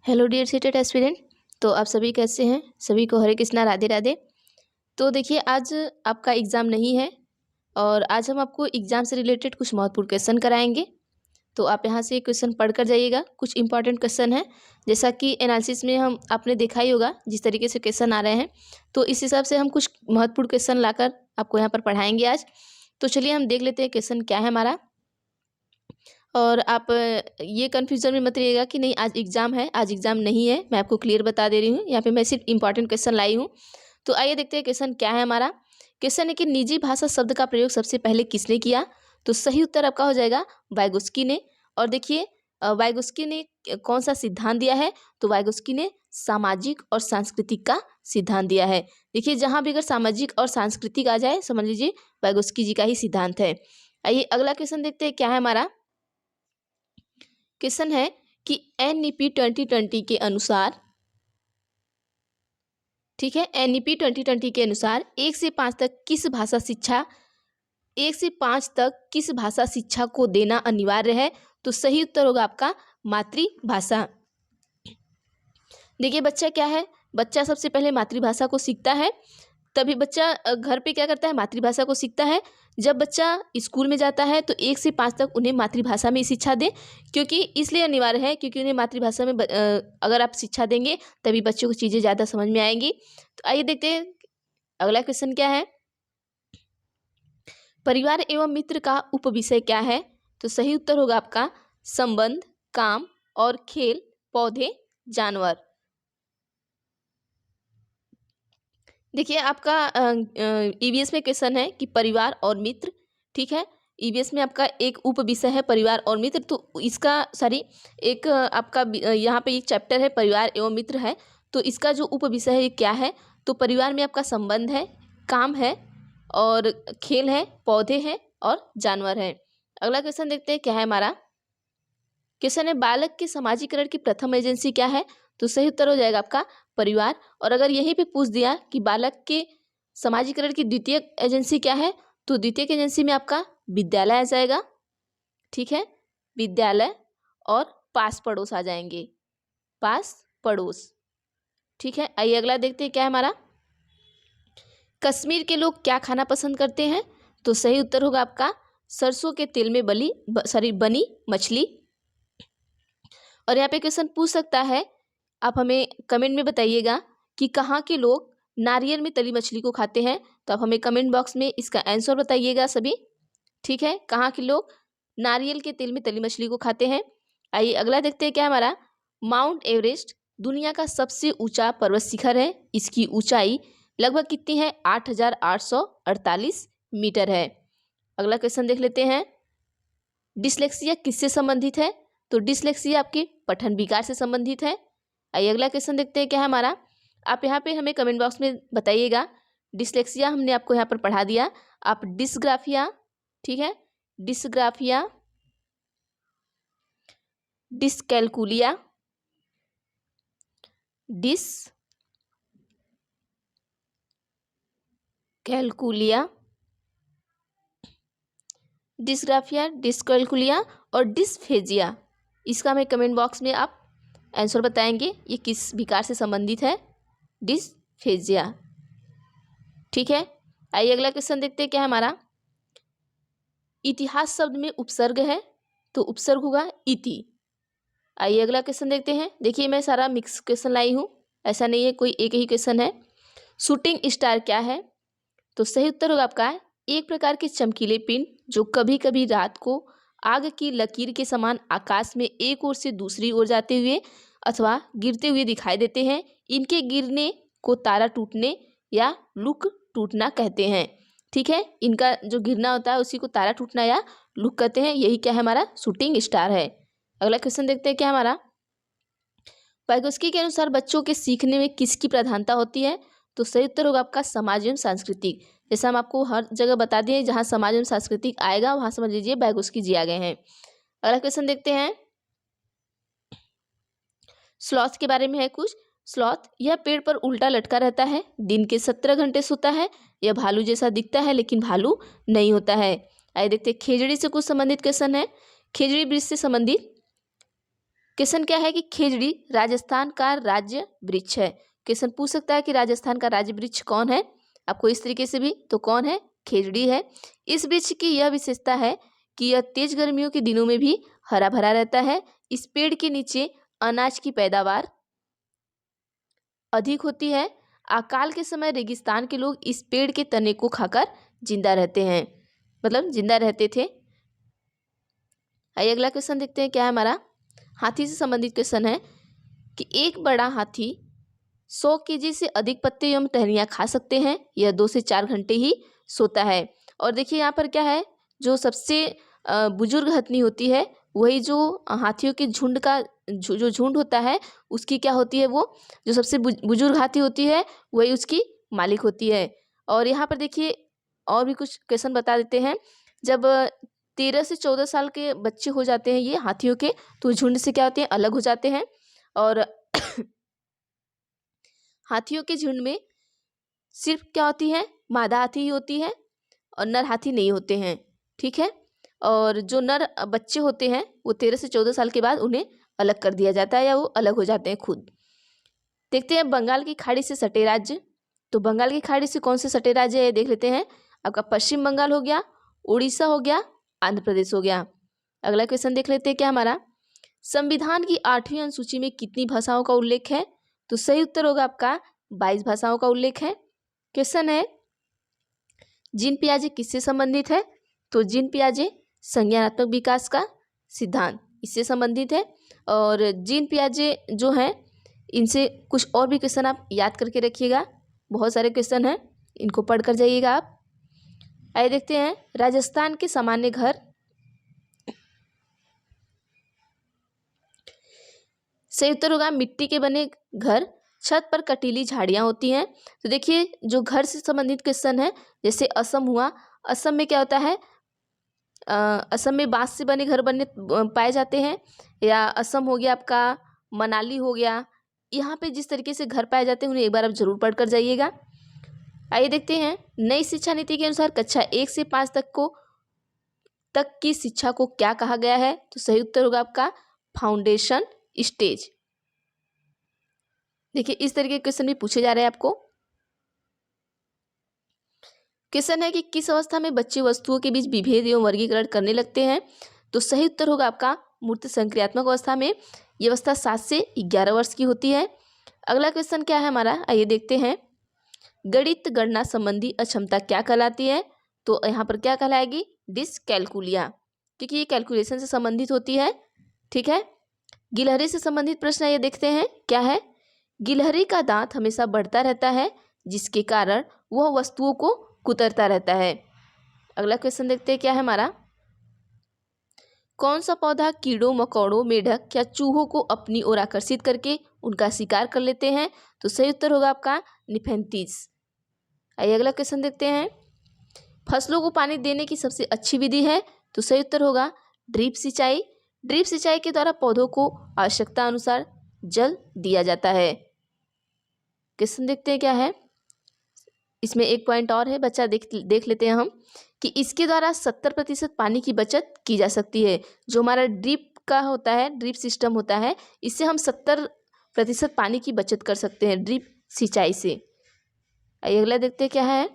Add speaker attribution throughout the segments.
Speaker 1: Hello dear seated aspirant. तो आप सभी कैसे हैं? सभी को हरे कृष्णा, राधे राधे। तो देखिए, आज आपका एग्ज़ाम नहीं है और आज हम आपको एग्ज़ाम से रिलेटेड कुछ महत्वपूर्ण क्वेश्चन कराएंगे। तो आप यहाँ से क्वेश्चन पढ़ कर जाइएगा। कुछ इंपॉर्टेंट क्वेश्चन है, जैसा कि एनालिसिस में हम आपने देखा ही होगा जिस तरीके से क्वेश्चन आ रहे हैं, तो इस हिसाब से हम कुछ महत्वपूर्ण क्वेश्चन लाकर आपको यहाँ पर पढ़ाएंगे आज। तो चलिए हम देख लेते हैं क्वेश्चन क्या है हमारा। और आप ये कन्फ्यूज़न में मत रहिएगा कि नहीं आज एग्ज़ाम है, आज एग्ज़ाम नहीं है। मैं आपको क्लियर बता दे रही हूँ, यहाँ पे मैं सिर्फ इंपॉर्टेंट क्वेश्चन लाई हूँ। तो आइए देखते हैं क्वेश्चन क्या है हमारा। क्वेश्चन है कि निजी भाषा शब्द का प्रयोग सबसे पहले किसने किया? तो सही उत्तर आपका हो जाएगा वाइगोस्की ने। और देखिए, वाइगोस्की ने कौन सा सिद्धांत दिया है? तो वाइगोस्की ने सामाजिक और सांस्कृतिक का सिद्धांत दिया है। देखिए, जहाँ भी अगर सामाजिक और सांस्कृतिक आ जाए, समझ लीजिए वाइगोस्की जी का ही सिद्धांत है। आइए अगला क्वेश्चन देखते हैं क्या है हमारा। क्वेश्चन है कि NEP 2020 के अनुसार, ठीक है, NEP 2020 के अनुसार 1 से 5 तक किस भाषा शिक्षा 1 से 5 तक किस भाषा शिक्षा को देना अनिवार्य है? तो सही उत्तर होगा आपका मातृभाषा। देखिए, बच्चा क्या है, बच्चा सबसे पहले मातृभाषा को सीखता है, तभी बच्चा घर पे क्या करता है, मातृभाषा को सीखता है। जब बच्चा स्कूल में जाता है तो 1 से 5 तक उन्हें मातृभाषा में शिक्षा दें, क्योंकि इसलिए अनिवार्य है क्योंकि उन्हें मातृभाषा में अगर आप शिक्षा देंगे तभी बच्चों को चीज़ें ज़्यादा समझ में आएंगी। तो आइए देखते हैं अगला क्वेश्चन क्या है। परिवार एवं मित्र का उपविषय क्या है? तो सही उत्तर होगा आपका संबंध, काम और खेल, पौधे, जानवर। देखिए, आपका EVS में क्वेश्चन है कि परिवार और मित्र, ठीक है। EVS में आपका एक उप विषय है परिवार और मित्र, तो इसका एक आपका यहाँ पे एक चैप्टर है परिवार एवं मित्र है, तो इसका जो उप विषय है ये क्या है? तो परिवार में आपका संबंध है, काम है और खेल है, पौधे हैं और जानवर है। अगला क्वेश्चन देखते हैं क्या है हमारा। क्वेश्चन है बालक के समाजीकरण की प्रथम एजेंसी क्या है? तो सही उत्तर हो जाएगा आपका परिवार। और अगर यहीं पे पूछ दिया कि बालक के समाजीकरण की द्वितीय एजेंसी क्या है, तो द्वितीय एजेंसी में आपका विद्यालय आ जाएगा, ठीक है, विद्यालय और पास पड़ोस आ जाएंगे, पास पड़ोस, ठीक है। आइए अगला देखते हैं क्या है हमारा। कश्मीर के लोग क्या खाना पसंद करते हैं? तो सही उत्तर होगा आपका सरसों के तेल में बनी मछली। और यहाँ पे क्वेश्चन पूछ सकता है, आप हमें कमेंट में बताइएगा कि कहाँ के लोग नारियल में तली मछली को खाते हैं। तो आप हमें कमेंट बॉक्स में इसका आंसर बताइएगा सभी, ठीक है, कहाँ के लोग नारियल के तेल में तली मछली को खाते हैं। आइए अगला देखते हैं क्या हमारा। माउंट एवरेस्ट दुनिया का सबसे ऊंचा पर्वत शिखर है, इसकी ऊंचाई लगभग कितनी है? 8,848 मीटर है। अगला क्वेश्चन देख लेते हैं। डिसलेक्सिया किससे संबंधित है? तो डिसलेक्सिया आपके पठन विकार से संबंधित है। आइए अगला क्वेश्चन देखते हैं क्या है हमारा। आप यहाँ पे हमें कमेंट बॉक्स में बताइएगा। डिसलेक्सिया हमने आपको यहाँ पर पढ़ा दिया, आप डिसग्राफिया, ठीक है, dysgraphia, dyscalculia, dyscalculia, dysgraphia, dyscalculia और डिसफेजिया, इसका हमें कमेंट बॉक्स में आप आंसर बताएंगे ये किस विकार से संबंधित है, डिसफेजिया, ठीक है। आइए अगला क्वेश्चन देखते हैं क्या है हमारा। इतिहास शब्द में उपसर्ग है, तो उपसर्ग होगा इति। आइए अगला क्वेश्चन देखते हैं। देखिए, मैं सारा मिक्स क्वेश्चन लाई हूँ, ऐसा नहीं है कोई एक ही क्वेश्चन है। शूटिंग स्टार क्या है? तो सही उत्तर होगा आपका एक प्रकार के चमकीले पिंड जो कभी कभी रात को आग की लकीर के समान आकाश में एक ओर से दूसरी ओर जाते हुए अथवा गिरते हुए दिखाई देते हैं। इनके गिरने को तारा टूटने या लुक टूटना कहते हैं, ठीक है। इनका जो गिरना होता है उसी को तारा टूटना या लुक कहते हैं। यही क्या है हमारा शूटिंग स्टार है। अगला क्वेश्चन देखते हैं क्या हमारा। वाइगोस्की के अनुसार बच्चों के सीखने में किसकी प्रधानता होती है? तो सही उत्तर होगा आपका समाज एवं सांस्कृतिक। जैसा हम आपको हर जगह बता दिए, जहाँ समाज एवं सांस्कृतिक आएगा वहाँ समझ लीजिए वाइगोस्की जी आ गए हैं। अगला क्वेश्चन देखते हैं। स्लॉथ के बारे में है कुछ। स्लॉथ यह पेड़ पर उल्टा लटका रहता है, दिन के 17 घंटे सोता है, यह भालू जैसा दिखता है लेकिन भालू नहीं होता है। आइए देखते हैं खेजड़ी से कुछ संबंधित क्वेश्चन है। खेजड़ी वृक्ष से संबंधित क्वेश्चन क्या है कि खेजड़ी राजस्थान का राज्य वृक्ष है। क्वेश्चन पूछ सकता है कि राजस्थान का राज्य वृक्ष कौन है, आपको इस तरीके से भी, तो कौन है, खेजड़ी है। इस वृक्ष की यह विशेषता है कि यह तेज गर्मियों के दिनों में भी हरा भरा रहता है। इस पेड़ के नीचे अनाज की पैदावार अधिक होती है। अकाल के समय रेगिस्तान के लोग इस पेड़ के तने को खाकर जिंदा रहते हैं, मतलब जिंदा रहते थे। आइए अगला क्वेश्चन देखते हैं क्या है हमारा। हाथी से संबंधित क्वेश्चन है कि एक बड़ा हाथी 100 केजी से अधिक पत्ते एवं टहनियाँ खा सकते हैं। यह 2 से 4 घंटे ही सोता है। और देखिए यहाँ पर क्या है, जो सबसे बुजुर्ग हथनी होती है, वही जो हाथियों के झुंड का जो झुंड होता है उसकी क्या होती है, वो जो सबसे बुजुर्ग हाथी होती है वही उसकी मालिक होती है। और यहाँ पर देखिए और भी कुछ क्वेश्चन बता देते हैं। जब 13 से 14 साल के बच्चे हो जाते हैं ये हाथियों के, तो झुंड से क्या होते हैं, अलग हो जाते हैं। और हाथियों के झुंड में सिर्फ क्या होती है, मादा हाथी ही होती है और नर हाथी नहीं होते हैं, ठीक है। और जो नर बच्चे होते हैं वो 13 से 14 साल के बाद उन्हें अलग कर दिया जाता है या वो अलग हो जाते हैं खुद। देखते हैं बंगाल की खाड़ी से सटे राज्य। तो बंगाल की खाड़ी से कौन से सटे राज्य है देख लेते हैं। आपका पश्चिम बंगाल हो गया, उड़ीसा हो गया, आंध्र प्रदेश हो गया। अगला क्वेश्चन देख लेते हैं क्या हमारा। संविधान की 8वीं अनुसूची में कितनी भाषाओं का उल्लेख है, तो सही उत्तर होगा आपका 22 भाषाओं का उल्लेख है। क्वेश्चन है जीन पियाजे किससे संबंधित है, तो जीन पियाजे संज्ञानात्मक विकास का सिद्धांत इससे संबंधित है। और जीन पियाजे जो हैं इनसे कुछ और भी क्वेश्चन आप याद करके रखिएगा, बहुत सारे क्वेश्चन हैं, इनको पढ़ कर जाइएगा आप। आइए देखते हैं राजस्थान के सामान्य घर। सही उत्तर होगा मिट्टी के बने घर, छत पर कटीली झाड़ियाँ होती हैं। तो देखिए जो घर से संबंधित क्वेश्चन है, जैसे असम हुआ, असम में क्या होता है, असम में बांस से बने घर बने पाए जाते हैं। या असम हो गया आपका, मनाली हो गया, यहाँ पे जिस तरीके से घर पाए जाते हैं उन्हें एक बार आप जरूर पढ़ कर जाइएगा। आइए देखते हैं नई शिक्षा नीति के अनुसार कक्षा 1 से 5 तक की शिक्षा को क्या कहा गया है, तो सही उत्तर होगा आपका फाउंडेशन स्टेज। देखिए इस तरीके के क्वेश्चन भी पूछे जा रहे हैं आपको। क्वेश्चन है कि किस अवस्था में बच्चे वस्तुओं के बीच विभेद एवं वर्गीकरण करने लगते हैं, तो सही उत्तर होगा आपका मूर्त संक्रियात्मक अवस्था में। यह अवस्था 7 से 11 वर्ष की होती है। अगला क्वेश्चन क्या है हमारा, आइए देखते हैं। गणित गणना संबंधी अक्षमता क्या कहलाती है, तो यहाँ पर क्या कहलाएगी, डिसकैलकुलिया, क्योंकि ये कैलकुलेशन से संबंधित होती है, ठीक है। गिलहरी से संबंधित प्रश्न ये देखते हैं क्या है। गिलहरी का दांत हमेशा बढ़ता रहता है जिसके कारण वह वस्तुओं को कुतरता रहता है। अगला क्वेश्चन देखते हैं क्या है हमारा। कौन सा पौधा कीड़ों मकोड़ों मेढक या चूहों को अपनी ओर आकर्षित करके उनका शिकार कर लेते हैं, तो सही उत्तर होगा आपका निफेंथिस। आइए अगला क्वेश्चन देखते हैं। फसलों को पानी देने की सबसे अच्छी विधि है, तो सही उत्तर होगा ड्रिप सिंचाई। ड्रिप सिंचाई के द्वारा पौधों को आवश्यकता अनुसार जल दिया जाता है। क्वेश्चन देखते हैं क्या है, इसमें एक पॉइंट और है, बच्चा देख लेते हैं हम कि इसके द्वारा 70% पानी की बचत की जा सकती है। जो हमारा ड्रिप का होता है, ड्रिप सिस्टम होता है, इससे हम 70% पानी की बचत कर सकते हैं ड्रिप सिंचाई से। आइए अगला देखते हैं क्या है।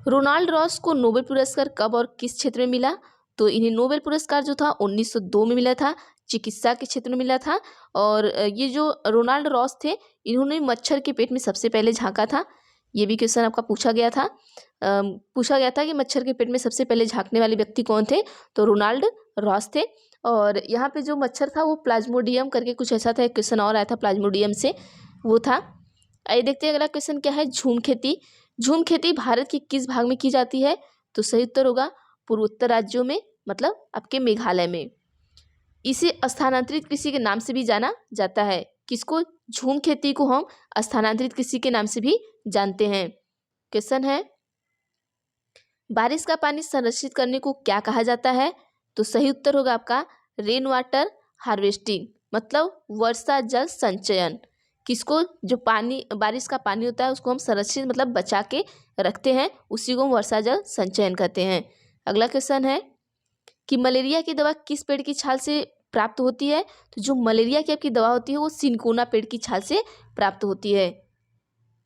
Speaker 1: रोनाल्ड रॉस को नोबेल पुरस्कार कब और किस क्षेत्र में मिला, तो इन्हें नोबेल पुरस्कार जो था 1902 में मिला था, चिकित्सा के क्षेत्र में मिला था। और ये जो रोनाल्ड रॉस थे इन्होंने मच्छर के पेट में सबसे पहले झांका था। ये भी क्वेश्चन आपका पूछा गया था कि मच्छर के पेट में सबसे पहले झांकने वाले व्यक्ति कौन थे, तो रोनाल्ड रॉस थे। और यहाँ पे जो मच्छर था वो प्लाज्मोडियम करके कुछ ऐसा था, एक क्वेश्चन और आया था प्लाज्मोडियम से, वो था। आइए देखते हैं अगला क्वेश्चन क्या है। झूम खेती। झूम खेती भारत के किस भाग में की जाती है, तो सही उत्तर होगा पूर्वोत्तर राज्यों में, मतलब आपके मेघालय में। इसे स्थानांतरित कृषि के नाम से भी जाना जाता है। किसको, झूम खेती को हम स्थानांतरित कृषि के नाम से भी जानते हैं। क्वेश्चन है बारिश का पानी संरक्षित करने को क्या कहा जाता है, तो सही उत्तर होगा आपका रेन वाटर हार्वेस्टिंग, मतलब वर्षा जल संचयन। किसको, जो पानी बारिश का पानी होता है उसको हम संरक्षित मतलब बचा के रखते हैं, उसी को हम वर्षा जल संचयन कहते हैं। अगला क्वेश्चन है कि मलेरिया की दवा किस पेड़ की छाल से प्राप्त होती है? तो जो मलेरिया की आपकी दवा होती है वो सिनकोना पेड़ की छाल से प्राप्त होती है।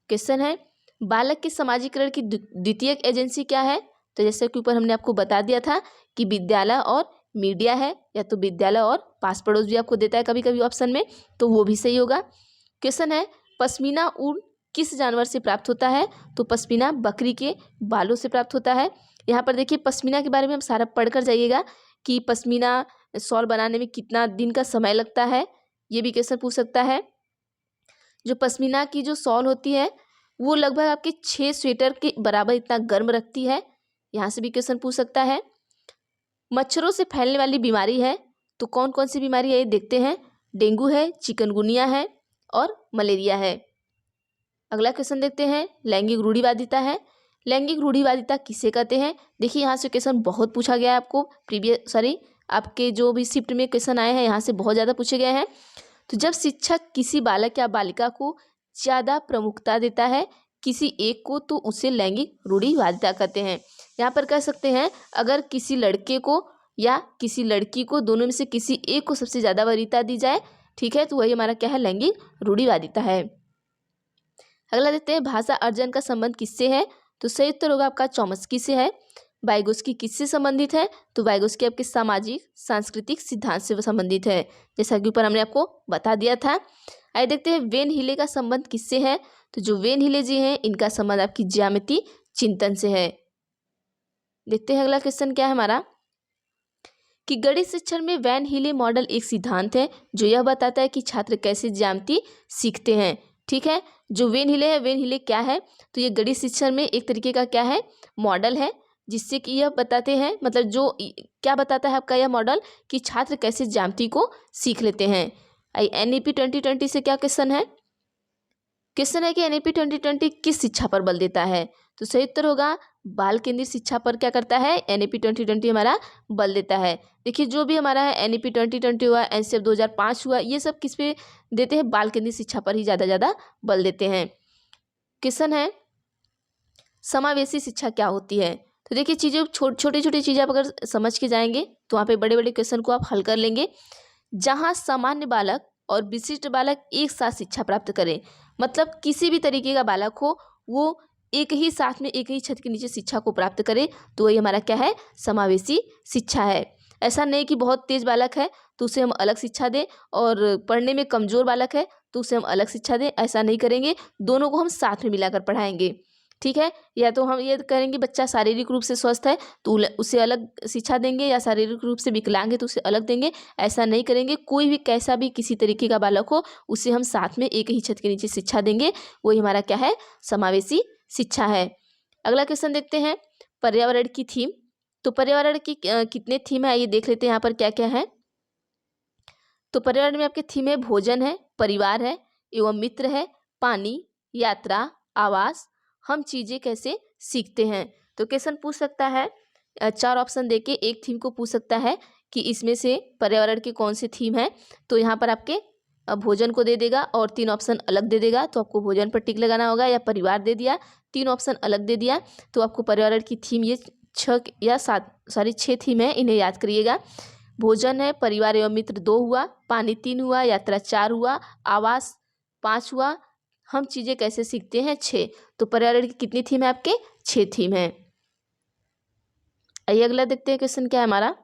Speaker 1: क्वेश्चन है, बालक के समाजीकरण की द्वितीयक एजेंसी क्या है? तो जैसे कि ऊपर हमने आपको बता दिया था कि विद्यालय और मीडिया है, या तो विद्यालय और पास पड़ोस भी आपको देता है कभी कभी ऑप्शन में, तो वो भी सही होगा। क्वेश्चन है, पश्मीना ऊन किस जानवर से प्राप्त होता है? तो पश्मीना बकरी के बालों से प्राप्त होता है। यहाँ पर देखिए पश्मीना के बारे में हम सारा पढ़ कर जाइएगा कि पश्मीना शॉल बनाने में कितना दिन का समय लगता है, ये भी क्वेश्चन पूछ सकता है। जो पश्मीना की जो शॉल होती है वो लगभग आपके 6 स्वेटर के बराबर इतना गर्म रखती है, यहाँ से भी क्वेश्चन पूछ सकता है। मच्छरों से फैलने वाली बीमारी है, तो कौन कौन सी बीमारी है ये देखते हैं। डेंगू है, चिकनगुनिया है और मलेरिया है। अगला क्वेश्चन देखते हैं, लैंगिक रूढ़िवादिता है। लैंगिक रूढ़िवादिता किसे कहते हैं? देखिए यहाँ से क्वेश्चन बहुत पूछा गया है आपको, आपके जो भी शिफ्ट में क्वेश्चन आए हैं यहाँ से बहुत ज़्यादा पूछे गए हैं। तो जब शिक्षक किसी बालक या बालिका को ज़्यादा प्रमुखता देता है किसी एक को, तो उसे लैंगिक रूढ़िवादिता कहते हैं। यहाँ पर कह सकते हैं अगर किसी लड़के को या किसी लड़की को, दोनों में से किसी एक को सबसे ज़्यादा वरीयता दी जाए, ठीक है, तो वही हमारा क्या है, लैंगिक रूढ़िवादिता है। अगला देखते हैं, भाषा अर्जन का संबंध किससे है? तो सही उत्तर होगा आपका चॉम्स्की से है। वाइगोस्की किससे संबंधित है? तो वाइगोस्की आपके सामाजिक सांस्कृतिक सिद्धांत से संबंधित है, जैसा कि ऊपर हमने आपको बता दिया था। आइए देखते हैं, वेन हिले का संबंध किससे है? तो जो वेन हिले जी हैं इनका संबंध आपकी ज्यामिति चिंतन से है। देखते हैं अगला क्वेश्चन क्या है हमारा, कि गणित शिक्षण में वैन हिले मॉडल एक सिद्धांत है जो यह बताता है कि छात्र कैसे ज्यामिति सीखते हैं। ठीक है, जो वेन हिले है, वेन हिले क्या है? तो ये गणित शिक्षण में एक तरीके का क्या है, मॉडल है, जिससे कि यह बताते हैं, मतलब जो क्या बताता है आपका यह मॉडल, कि छात्र कैसे ज्यामिति को सीख लेते हैं। NEP 2020 से क्या क्वेश्चन है? क्वेश्चन है कि NEP 2020 किस शिक्षा पर बल देता है? तो सही उत्तर होगा बाल केंद्रित शिक्षा पर क्या करता है, NEP 2020 हमारा बल देता है। देखिए जो भी हमारा है NEP 2020 हुआ, NCERT 2005 हुआ, ये सब किस पे देते हैं, बाल केंद्रित शिक्षा पर ही ज़्यादा बल देते हैं। क्वेश्चन है, समावेशी शिक्षा क्या होती है? तो देखिए चीज़ें छोटी छोटी चीज़ें आप अगर समझ के जाएंगे तो वहाँ पे बड़े बड़े क्वेश्चन को आप हल कर लेंगे। जहाँ सामान्य बालक और विशिष्ट बालक एक साथ शिक्षा प्राप्त करें, मतलब किसी भी तरीके का बालक हो वो एक ही साथ में एक ही छत के नीचे शिक्षा को प्राप्त करे, तो वही हमारा क्या है, समावेशी शिक्षा है। ऐसा नहीं कि बहुत तेज बालक है तो उसे हम अलग शिक्षा दें, और पढ़ने में कमज़ोर बालक है तो उसे हम अलग शिक्षा दें, ऐसा नहीं करेंगे, दोनों को हम साथ में मिलाकर पढ़ाएंगे। ठीक है, या तो हम ये करेंगे बच्चा शारीरिक रूप से स्वस्थ है तो उसे अलग शिक्षा देंगे, या शारीरिक रूप से विकलांग है तो उसे अलग देंगे, ऐसा नहीं करेंगे। कोई भी कैसा भी किसी तरीके का बालक हो उसे हम साथ में एक ही छत के नीचे शिक्षा देंगे, वही हमारा क्या है, समावेशी शिक्षा है। अगला क्वेश्चन देखते हैं, पर्यावरण की थीम। तो पर्यावरण की कितने थीम है ये देख लेते हैं यहाँ पर क्या क्या है। तो पर्यावरण में आपके थीम है, भोजन है, परिवार है एवं मित्र है, पानी, यात्रा, आवास, हम चीज़ें कैसे सीखते हैं। तो क्वेश्चन पूछ सकता है, 4 ऑप्शन देके एक थीम को पूछ सकता है कि इसमें से पर्यावरण के कौन से थीम है। तो यहाँ पर आपके भोजन को दे देगा और 3 ऑप्शन अलग दे देगा, तो आपको भोजन पर टिक लगाना होगा, या परिवार दे दिया 3 ऑप्शन अलग दे दिया, तो आपको पर्यावरण की थीम ये 6 थीम है, इन्हें याद करिएगा। भोजन है, परिवार एवं मित्र 2 हुआ, पानी 3 हुआ, यात्रा 4 हुआ, आवास 5 हुआ, हम चीज़ें कैसे सीखते हैं 6। तो पर्यावरण की कितनी थीम है आपके, 6 थीम है। आइए अगला देखते हैं क्वेश्चन क्या है हमारा,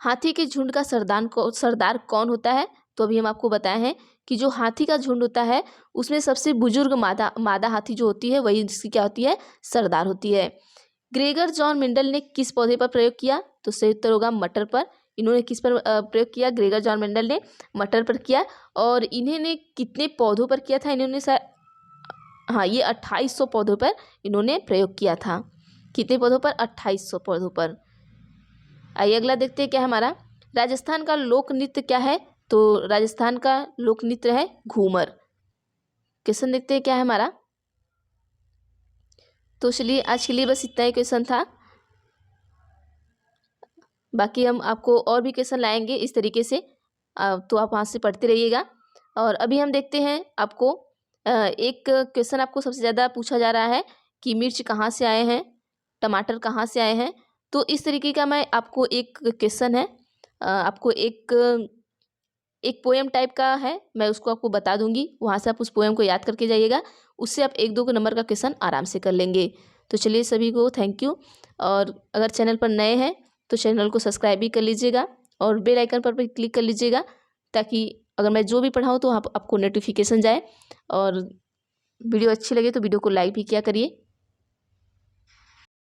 Speaker 1: हाथी के झुंड का सरदार कौन होता है? तो अभी हम आपको बताए हैं कि जो हाथी का झुंड होता है उसमें सबसे बुजुर्ग मादा हाथी जो होती है वही जिसकी क्या होती है, सरदार होती है। ग्रेगर जॉन मेंडल ने किस पौधे पर प्रयोग किया? तो सही उत्तर होगा मटर पर। इन्होंने किस पर प्रयोग किया? ग्रेगर जॉन मेंडल ने मटर पर किया। और इन्होंने कितने पौधों पर किया था? इन्होंने हाँ, ये 2800 पौधों पर इन्होंने प्रयोग किया था। कितने पौधों पर? 2800 पौधों पर। आइए अगला देखते हैं क्या है हमारा, राजस्थान का लोक नृत्य क्या है? तो राजस्थान का लोक नृत्य है घूमर। क्वेश्चन देखते हैं क्या है हमारा। तो चलिए आज के लिए बस इतना ही क्वेश्चन था, बाकी हम आपको और भी क्वेश्चन लाएंगे इस तरीके से, तो आप वहाँ से पढ़ते रहिएगा। और अभी हम देखते हैं आपको एक क्वेश्चन आपको सबसे ज़्यादा पूछा जा रहा है कि मिर्च कहाँ से आए हैं, टमाटर कहाँ से आए हैं। तो इस तरीके का मैं आपको एक क्वेश्चन है, आपको एक पोएम टाइप का है, मैं उसको आपको बता दूंगी, वहाँ से आप उस पोएम को याद करके जाइएगा। उससे आप 1-2 नंबर का क्वेश्चन आराम से कर लेंगे। तो चलिए सभी को थैंक यू। और अगर चैनल पर नए हैं तो चैनल को सब्सक्राइब भी कर लीजिएगा और बेल आइकन पर भी क्लिक कर लीजिएगा, ताकि अगर मैं जो भी पढ़ाऊँ तो आपको नोटिफिकेशन जाए। और वीडियो अच्छी लगे तो वीडियो को लाइक भी किया करिए।